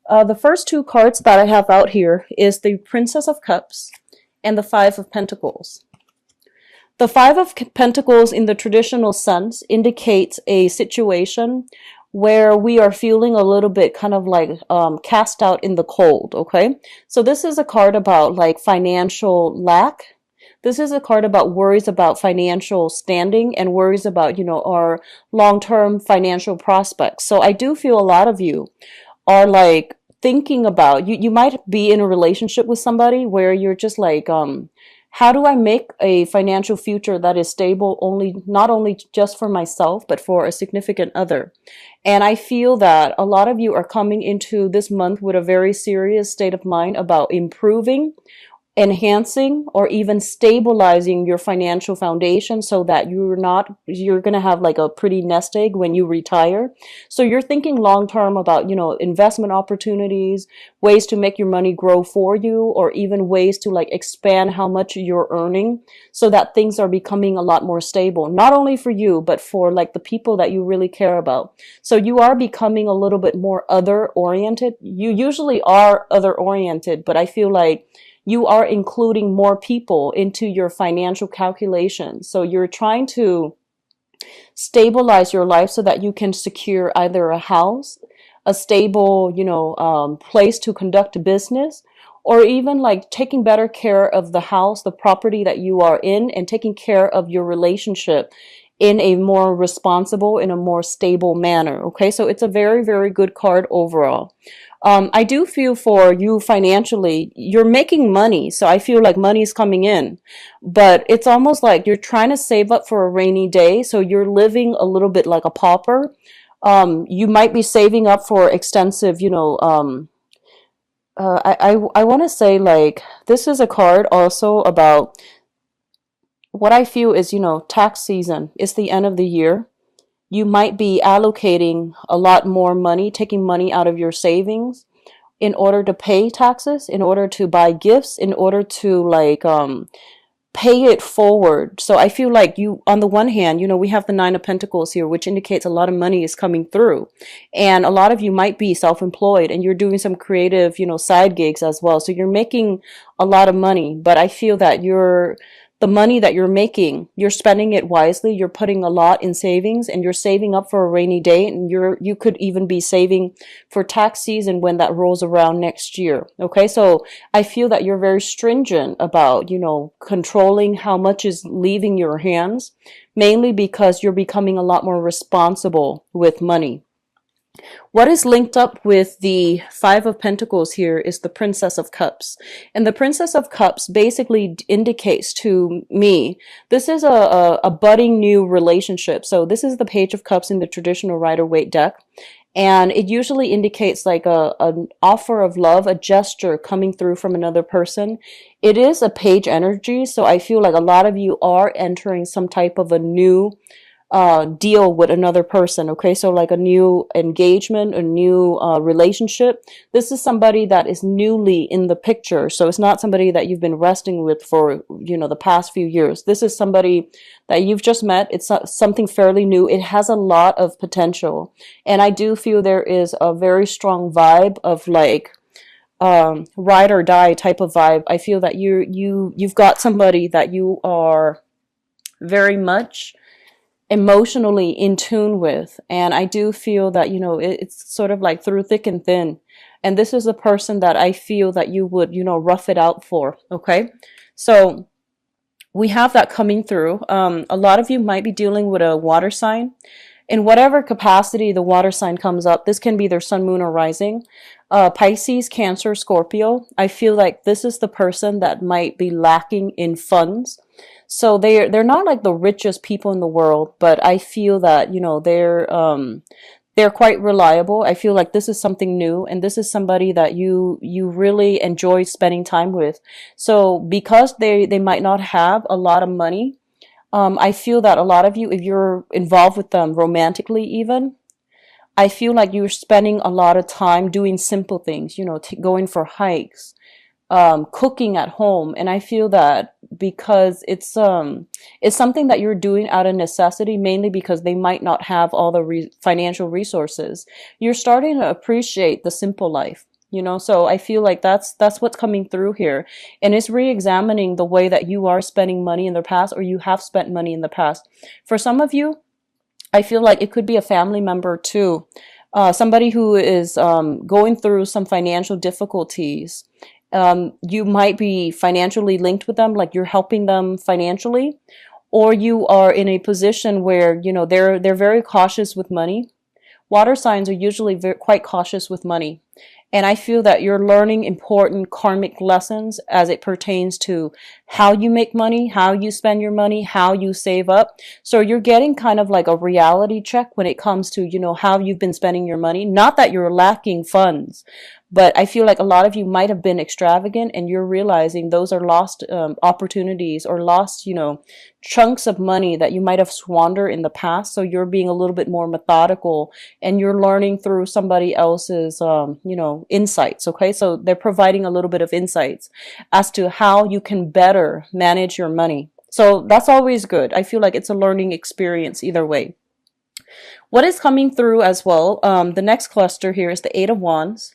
The first two cards that I have out here is the Princess of Cups and the Five of Pentacles. The Five of Pentacles in the traditional sense indicates a situation where we are feeling a little bit kind of like cast out in the cold, okay? So this is a card about like financial lack. This is a card about worries about financial standing and worries about, our long-term financial prospects. So I do feel a lot of you are like thinking about you might be in a relationship with somebody where you're just like how do I make a financial future that is stable only not only just for myself but for a significant other. And I feel that a lot of you are coming into this month with a very serious state of mind about improving, enhancing, or even stabilizing your financial foundation so that you're going to have like a pretty nest egg when you retire. So you're thinking long term about, investment opportunities, ways to make your money grow for you, or even ways to like expand how much you're earning so that things are becoming a lot more stable, not only for you, but for like the people that you really care about. So you are becoming a little bit more other oriented. You usually are other oriented, but I feel like you are including more people into your financial calculations. So you're trying to stabilize your life so that you can secure either a house, a stable, place to conduct business, or even like taking better care of the house, the property that you are in, and taking care of your relationship in a more responsible, in a more stable manner. Okay, so it's a very, very good card overall. I do feel for you financially, you're making money. So I feel like money is coming in, but it's almost like you're trying to save up for a rainy day. So you're living a little bit like a pauper. You might be saving up for extensive, I want to say like this is a card also about what I feel is, tax season. It's the end of the year. You might be allocating a lot more money, taking money out of your savings in order to pay taxes, in order to buy gifts, in order to like pay it forward. So I feel like you, on the one hand, we have the Nine of Pentacles here, which indicates a lot of money is coming through. And a lot of you might be self-employed and you're doing some creative, side gigs as well. So you're making a lot of money, but I feel that the money that you're making, you're spending it wisely. You're putting a lot in savings and you're saving up for a rainy day. And you could even be saving for tax season when that rolls around next year. Okay. So I feel that you're very stringent about, controlling how much is leaving your hands, mainly because you're becoming a lot more responsible with money. What is linked up with the Five of Pentacles here is the Princess of Cups. And the Princess of Cups basically indicates to me, this is a budding new relationship. So this is the Page of Cups in the traditional Rider-Waite deck. And it usually indicates like an offer of love, a gesture coming through from another person. It is a page energy. So I feel like a lot of you are entering some type of a new deal with another person. Okay, so like a new engagement, a new relationship. This is somebody that is newly in the picture. So it's not somebody that you've been resting with for the past few years. This is somebody that you've just met. It's something fairly new. It has a lot of potential, and I do feel there is a very strong vibe of like ride or die type of vibe. I feel that you've got somebody that you are very much emotionally in tune with. And I do feel that, it's sort of like through thick and thin. And this is a person that I feel that you would, rough it out for. Okay. So we have that coming through. A lot of you might be dealing with a water sign. In whatever capacity the water sign comes up, this can be their sun, moon, or rising. Pisces, Cancer, Scorpio. I feel like this is the person that might be lacking in funds. So they're not like the richest people in the world, but I feel that, they're quite reliable. I feel like this is something new, and this is somebody that you really enjoy spending time with. So because they might not have a lot of money, I feel that a lot of you, if you're involved with them romantically even, I feel like you're spending a lot of time doing simple things, going for hikes, cooking at home. And I feel that because it's something that you're doing out of necessity, mainly because they might not have all the financial resources. You're starting to appreciate the simple life. you know. So I feel like that's what's coming through here, and it's re-examining the way that you are spending money in the past, or you have spent money in the past. For some of you, I feel like it could be a family member too, somebody who is going through some financial difficulties. You might be financially linked with them, like you're helping them financially, or you are in a position where, you know, they're very cautious with money. Water signs are usually quite cautious with money. And I feel that you're learning important karmic lessons as it pertains to how you make money, how you spend your money, how you save up. So you're getting kind of like a reality check when it comes to, you know, how you've been spending your money. Not that you're lacking funds, but I feel like a lot of you might have been extravagant, and you're realizing those are lost opportunities, or lost, you know, chunks of money that you might have squandered in the past. So you're being a little bit more methodical, and you're learning through somebody else's, you know, insights. Okay. So they're providing a little bit of insights as to how you can better manage your money. So that's always good. I feel like it's a learning experience either way. What is coming through as well? The next cluster here is the Eight of Wands.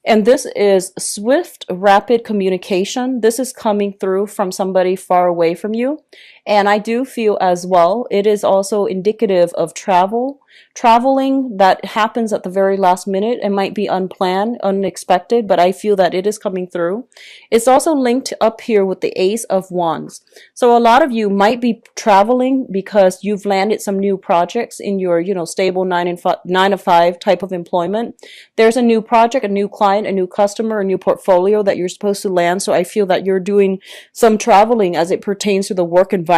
And this is swift, rapid communication. This is coming through from somebody far away from you. And I do feel as well, it is also indicative of traveling that happens at the very last minute. It might be unplanned, unexpected, but I feel that it is coming through. It's also linked up here with the Ace of Wands. So a lot of you might be traveling because you've landed some new projects in your, you know, stable 9 to 5 type of employment. There's a new project, a new client, a new customer, a new portfolio that you're supposed to land. So I feel that you're doing some traveling as it pertains to the work environment.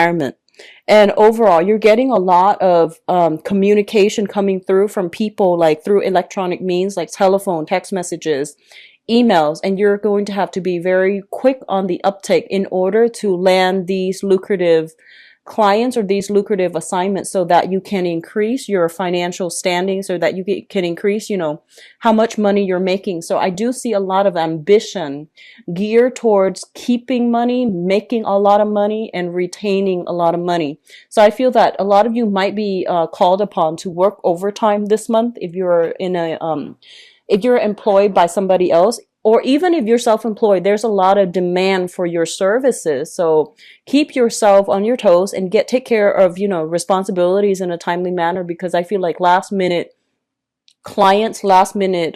And overall, you're getting a lot of communication coming through from people, like through electronic means, like telephone, text messages, emails, and you're going to have to be very quick on the uptake in order to land these lucrative clients or these lucrative assignments, so that you can increase your financial standing, so that you can increase, you know, how much money you're making. So I do see a lot of ambition geared towards keeping money, making a lot of money, and retaining a lot of money. So I feel that a lot of you might be called upon to work overtime this month if you're in a if you're employed by somebody else, or even if you're self-employed. There's a lot of demand for your services. So keep yourself on your toes and take care of, you know, responsibilities in a timely manner, because I feel like last minute clients, last minute,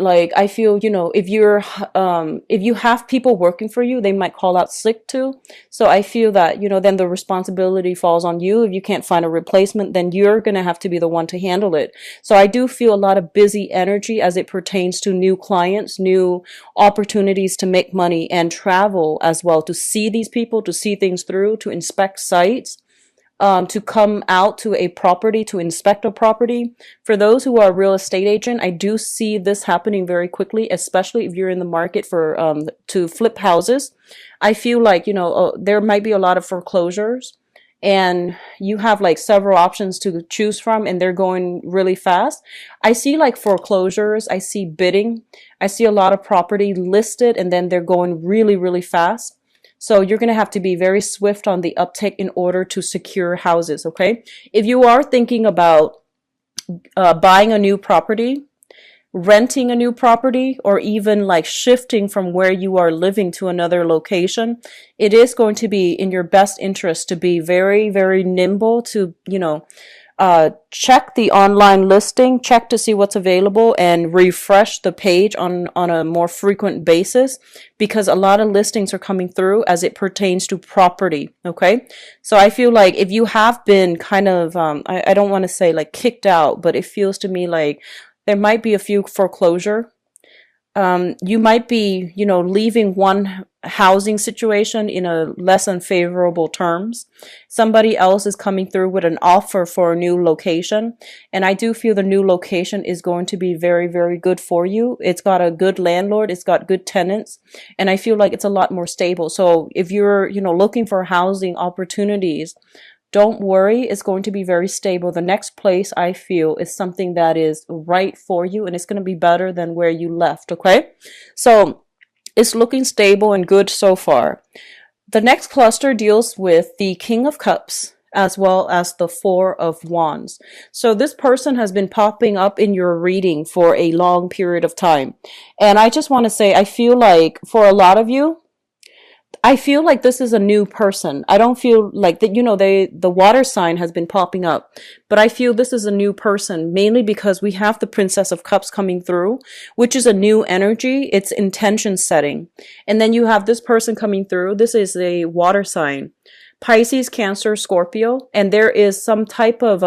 like I feel, you know, if you have people working for you, they might call out sick too. So I feel that, you know, then the responsibility falls on you. If you can't find a replacement, then you're going to have to be the one to handle it. So I do feel a lot of busy energy as it pertains to new clients, new opportunities to make money, and travel as well, to see these people, to see things through, to inspect sites, to come out to a property, to inspect a property. For those who are a real estate agent, I do see this happening very quickly, especially if you're in the market for to flip houses. I feel like, you know, there might be a lot of foreclosures, and you have like several options to choose from, and they're going really fast. I see like foreclosures, I see bidding, I see a lot of property listed, and then they're going really, really fast. So you're going to have to be very swift on the uptake in order to secure houses, okay? If you are thinking about buying a new property, renting a new property, or even like shifting from where you are living to another location, it is going to be in your best interest to be very, very nimble, to, you know, check the online listing, check to see what's available, and refresh the page on a more frequent basis, because a lot of listings are coming through as it pertains to property. Okay. So I feel like if you have been kind of, I don't want to say like kicked out, but it feels to me like there might be a few foreclosure. You might be, you know, leaving one housing situation in a less than favorable terms. Somebody else is coming through with an offer for a new location. And I do feel the new location is going to be very, very good for you. It's got a good landlord. It's got good tenants. And I feel like it's a lot more stable. So if you're, you know, looking for housing opportunities, don't worry, it's going to be very stable. The next place, I feel, is something that is right for you, and it's going to be better than where you left, okay? So it's looking stable and good so far. The next cluster deals with the King of Cups. as well as the Four of Wands. So this person has been popping up in your reading for a long period of time. And I just want to say, I feel like for a lot of you, I feel like this is a new person. I don't feel like that, the water sign has been popping up, but I feel this is a new person, mainly because we have the Princess of Cups coming through, which is a new energy. It's intention setting. And then you have this person coming through. This is a water sign, Pisces, Cancer, Scorpio, and there is some type of,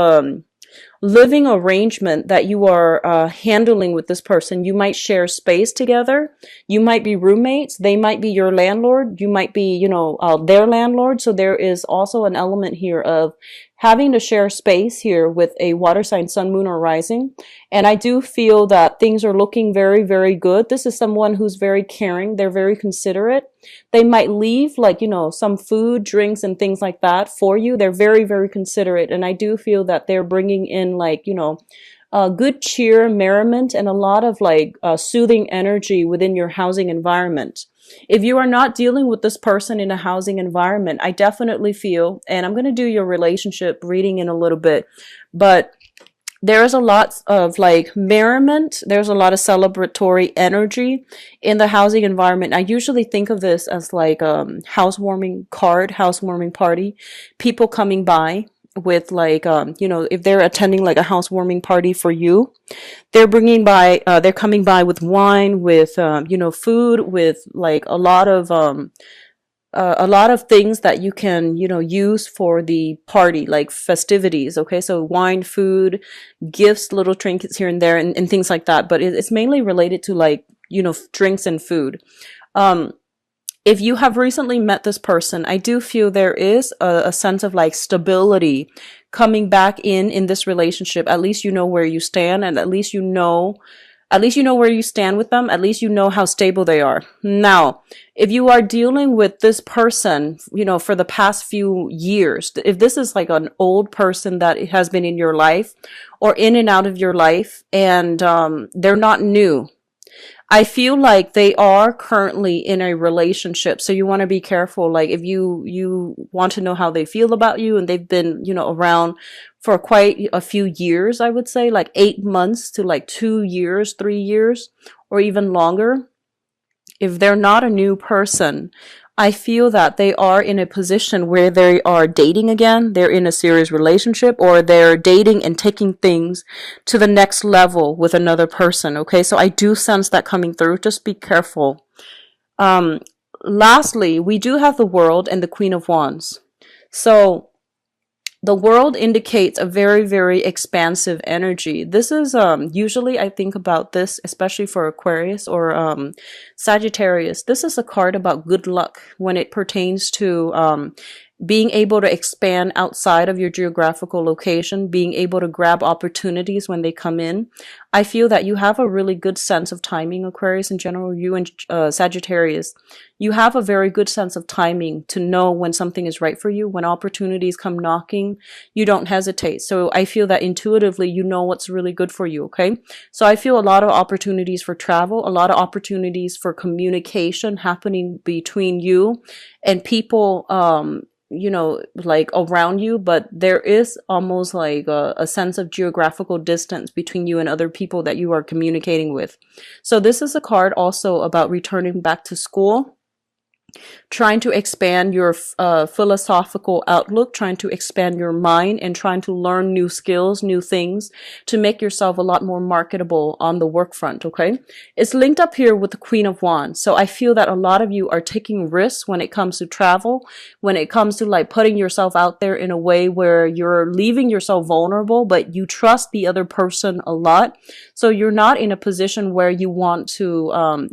living arrangement that you are handling with this person. You might share space together. You might be roommates. They might be your landlord. You might be, their landlord. So there is also an element here of having to share space here with a water sign, sun, moon, or rising. And I do feel that things are looking very, very good. This is someone who's very caring. They're very considerate. They might leave some food, drinks, and things like that for you. They're very, very considerate. And I do feel that they're bringing in good cheer, merriment, and a lot of soothing energy within your housing environment. If you are not dealing with this person in a housing environment, I definitely feel, and I'm going to do your relationship reading in a little bit, but there's a lot of merriment. There's a lot of celebratory energy in the housing environment. I usually think of this as housewarming housewarming party, people coming by with if they're attending a housewarming party for you, they're coming by with wine, with food, with a lot of things that you can use for the party, like festivities. Okay, so wine, food, gifts, little trinkets here and there, and things like that, but it's mainly related to drinks and food. If you have recently met this person, I do feel there is a sense of stability coming back in this relationship. At least you know where you stand, and at least you know where you stand with them. At least you know how stable they are. Now, if you are dealing with this person, for the past few years, if this is an old person that has been in your life or in and out of your life, and they're not new, I feel like they are currently in a relationship. So you want to be careful. If you want to know how they feel about you, and they've been, around for quite a few years, I would say 8 months to 2 years, 3 years, or even longer. If they're not a new person, I feel that they are in a position where they are dating again. They're in a serious relationship, or they're dating and taking things to the next level with another person. Okay, so I do sense that coming through. Just be careful. Lastly, we do have the World and the Queen of Wands. So the World indicates a very, very expansive energy. This is usually, I think about this, especially for Aquarius or Sagittarius. This is a card about good luck when it pertains to being able to expand outside of your geographical location, being able to grab opportunities when they come in. I feel that you have a really good sense of timing, Aquarius in general, you and Sagittarius. You have a very good sense of timing to know when something is right for you. When opportunities come knocking, you don't hesitate. So I feel that intuitively you know what's really good for you, okay? So I feel a lot of opportunities for travel, a lot of opportunities for communication happening between you and people around you, but there is almost a sense of geographical distance between you and other people that you are communicating with. So this is a card also about returning back to school, trying to expand your philosophical outlook, trying to expand your mind, and trying to learn new skills, new things to make yourself a lot more marketable on the work front, okay? It's linked up here with the Queen of Wands. So I feel that a lot of you are taking risks when it comes to travel, when it comes to putting yourself out there in a way where you're leaving yourself vulnerable, but you trust the other person a lot. So you're not in a position where you want to,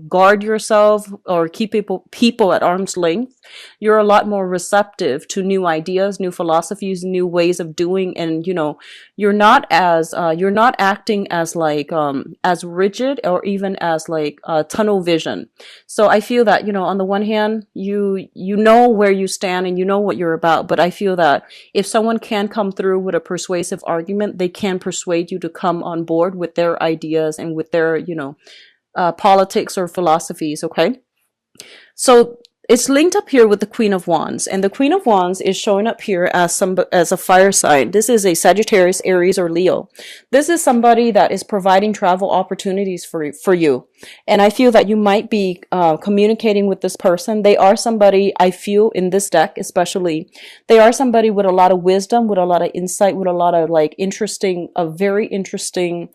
guard yourself or keep people at arm's length. You're a lot more receptive to new ideas, new philosophies, new ways of doing, and you're not acting as as rigid or even as tunnel vision. So I feel that on the one hand, you know where you stand and you know what you're about, but I feel that if someone can come through with a persuasive argument, they can persuade you to come on board with their ideas and with their politics or philosophies. Okay. So it's linked up here with the Queen of Wands, and the Queen of Wands is showing up here as as a fire sign. This is a Sagittarius, Aries, or Leo. This is somebody that is providing travel opportunities for you, and I feel that you might be communicating with this person. They are somebody, I feel in this deck especially, they are somebody with a lot of wisdom, with a lot of insight, with a lot of like a very interesting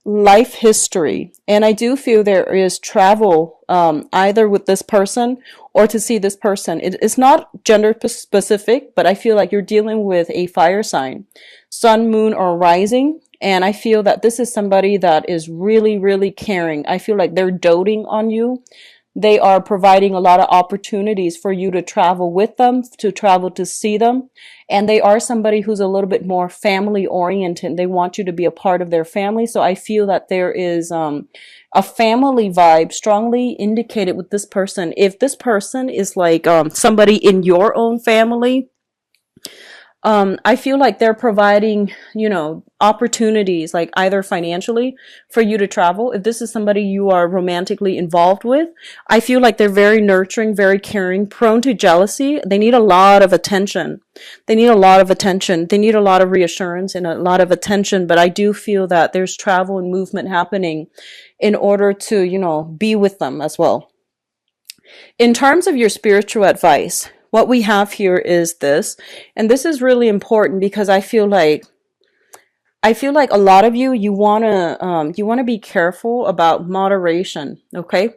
life history. And I do feel there is travel either with this person or to see this person. It's not gender specific, but I feel like you're dealing with a fire sign, sun, moon, or rising. And I feel that this is somebody that is really, really caring. I feel like they're doting on you. They are providing a lot of opportunities for you to travel with them, to travel to see them. And they are somebody who's a little bit more family oriented. They want you to be a part of their family. So I feel that there is a family vibe strongly indicated with this person. If this person is like somebody in your own family, I feel like they're providing, opportunities, like either financially for you to travel. If this is somebody you are romantically involved with, I feel like they're very nurturing, very caring, prone to jealousy. They need a lot of attention. They need a lot of attention. They need a lot of reassurance and a lot of attention. But I do feel that there's travel and movement happening in order to, be with them as well. In terms of your spiritual advice, what we have here is this, and this is really important because I feel like a lot of you want to be careful about moderation, okay?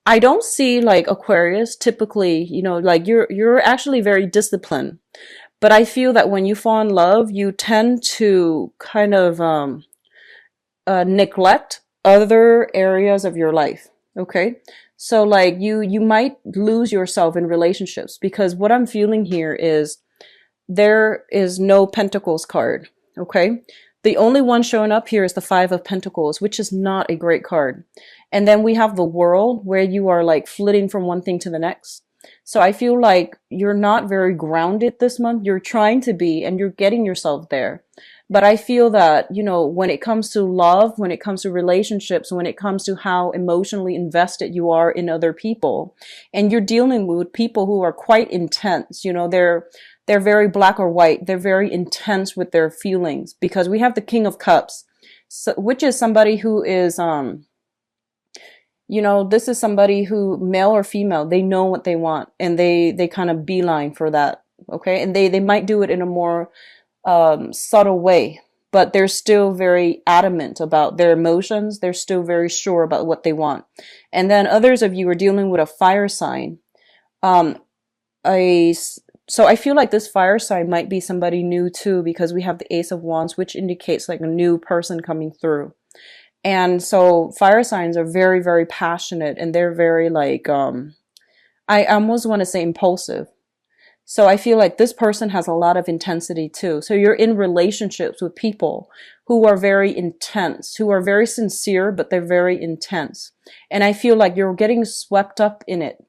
I don't see like Aquarius typically, like you're actually very disciplined. But I feel that when you fall in love, you tend to kind of neglect other areas of your life, okay? So like you might lose yourself in relationships because what I'm feeling here is there is no Pentacles card, okay? The only one showing up here is the Five of Pentacles, which is not a great card. And then we have the World, where you are like flitting from one thing to the next. So I feel like you're not very grounded this month. You're trying to be, and you're getting yourself there. But I feel that, when it comes to love, when it comes to relationships, when it comes to how emotionally invested you are in other people, and you're dealing with people who are quite intense, they're very black or white. They're very intense with their feelings because we have the King of Cups, so, which is somebody who is, this is somebody who, male or female, they know what they want and they kind of beeline for that. Okay. And they might do it in a more subtle way, but they're still very adamant about their emotions. They're still very sure about what they want. And then others of you are dealing with a fire sign. So I feel like this fire sign might be somebody new too, because we have the Ace of Wands, which indicates like a new person coming through. And so fire signs are very, very passionate, and they're very like, I almost want to say impulsive. So I feel like this person has a lot of intensity too. So you're in relationships with people who are very intense, who are very sincere, but they're very intense. And I feel like you're getting swept up in it,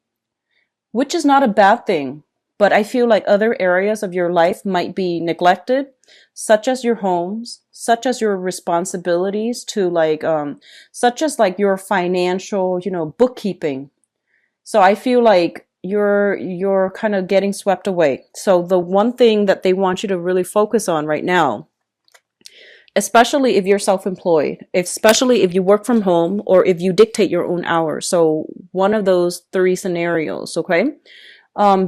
which is not a bad thing. But I feel like other areas of your life might be neglected, such as your homes, such as your responsibilities to like, such as like your financial, bookkeeping. So I feel like you're kind of getting swept away. So the one thing that they want you to really focus on right now, especially if you're self-employed, especially if you work from home or if you dictate your own hours. So one of those three scenarios, okay?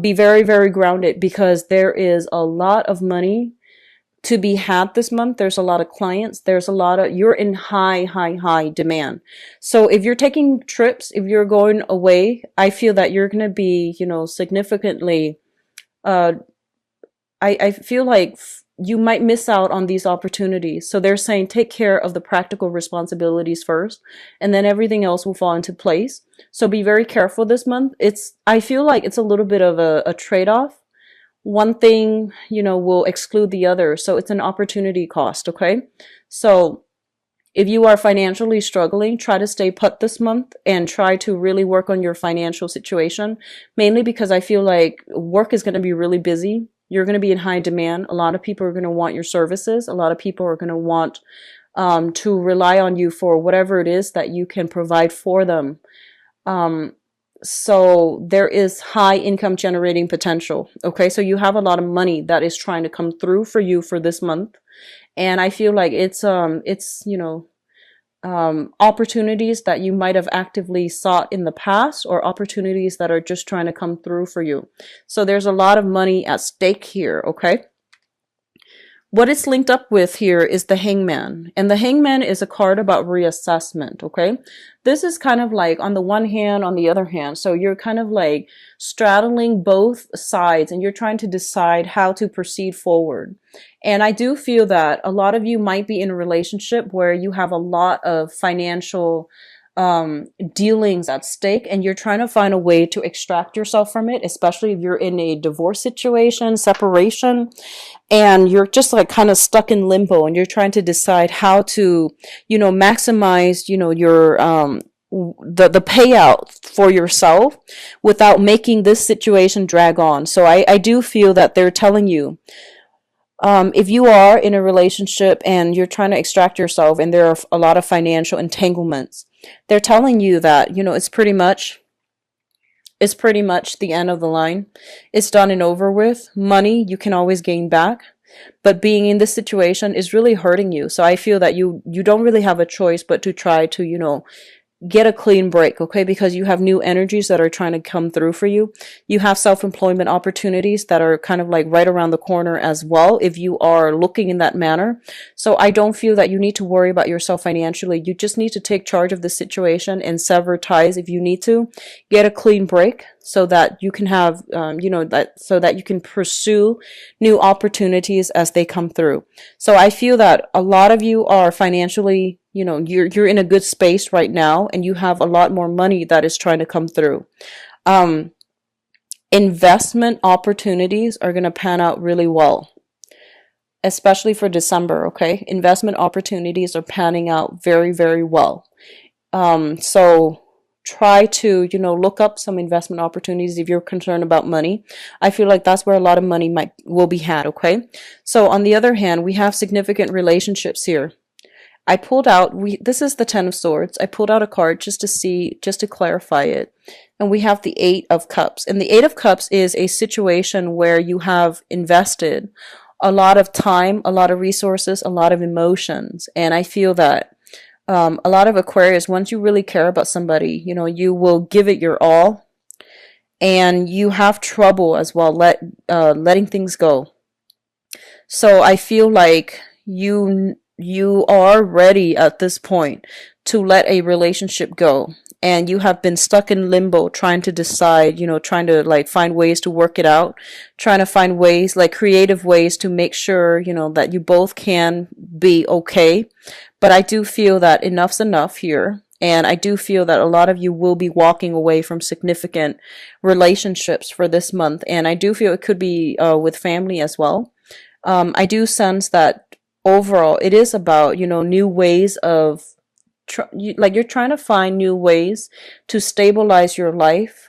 Be very, very grounded because there is a lot of money to be had this month. There's a lot of clients. You're in high demand. So if you're taking trips, if you're going away, I feel that you're going to be, significantly, I feel like you might miss out on these opportunities. So they're saying take care of the practical responsibilities first, and then everything else will fall into place. So be very careful this month. I feel like it's a little bit of a trade-off. One thing, will exclude the other. So it's an opportunity cost, okay? So if you are financially struggling, try to stay put this month and try to really work on your financial situation, mainly because I feel like work is going to be really busy. You're going to be in high demand. A lot of people are going to want your services. A lot of people are going to want to rely on you for whatever it is that you can provide for them. So there is high income generating potential. Okay. So you have a lot of money that is trying to come through for you for this month. And I feel like opportunities that you might have actively sought in the past, or opportunities that are just trying to come through for you. So there's a lot of money at stake here. Okay. What it's linked up with here is the Hangman. And the Hangman is a card about reassessment, okay? This is kind of like on the one hand, on the other hand. So you're kind of like straddling both sides and you're trying to decide how to proceed forward. And I do feel that a lot of you might be in a relationship where you have a lot of financial dealings at stake, and you're trying to find a way to extract yourself from it, especially if you're in a divorce situation, separation, and you're just like kind of stuck in limbo, and you're trying to decide how to, maximize, your the payout for yourself without making this situation drag on. So I do feel that they're telling you, if you are in a relationship and you're trying to extract yourself and there are a lot of financial entanglements, they're telling you that, it's pretty much the end of the line. It's done and over with. Money you can always gain back, but being in this situation is really hurting you. So I feel that you don't really have a choice but to try to, get a clean break, okay? Because you have new energies that are trying to come through for you. You have self-employment opportunities that are kind of like right around the corner as well, if you are looking in that manner. So I don't feel that you need to worry about yourself financially. You just need to take charge of the situation and sever ties if you need to. Get a clean break so that you can have, so that you can pursue new opportunities as they come through. So I feel that a lot of you are financially, you're in a good space right now, and you have a lot more money that is trying to come through. Investment opportunities are going to pan out really well, especially for December. Okay. Investment opportunities are panning out very, very well. So try to, look up some investment opportunities if you're concerned about money. I feel like that's where a lot of money will be had. Okay. So on the other hand, we have significant relationships here. I pulled out, this is the 10 of Swords. I pulled out a card just to clarify it. And we have the 8 of Cups. And the 8 of Cups is a situation where you have invested a lot of time, a lot of resources, a lot of emotions. And I feel that a lot of Aquarius, once you really care about somebody, you will give it your all. And you have trouble as well letting things go. So I feel like you are ready at this point to let a relationship go, and you have been stuck in limbo trying to decide, trying to like find ways to work it out, trying to find ways, like creative ways to make sure, that you both can be okay. But I do feel that enough's enough here. And I do feel that a lot of you will be walking away from significant relationships for this month. And I do feel it could be with family as well. I do sense that overall it is about, new ways of, you're trying to find new ways to stabilize your life,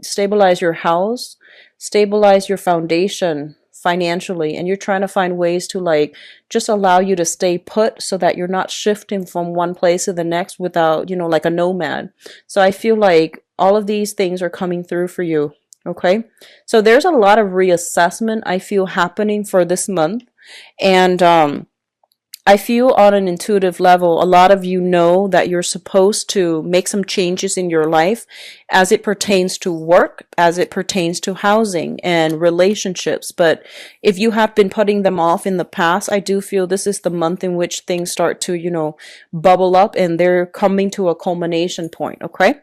stabilize your house, stabilize your foundation financially. And you're trying to find ways to like just allow you to stay put so that you're not shifting from one place to the next without, like a nomad. So I feel like all of these things are coming through for you. Okay. So there's a lot of reassessment I feel happening for this month. And I feel on an intuitive level, a lot of you know that you're supposed to make some changes in your life as it pertains to work, as it pertains to housing and relationships. But if you have been putting them off in the past, I do feel this is the month in which things start to, bubble up and they're coming to a culmination point. Okay.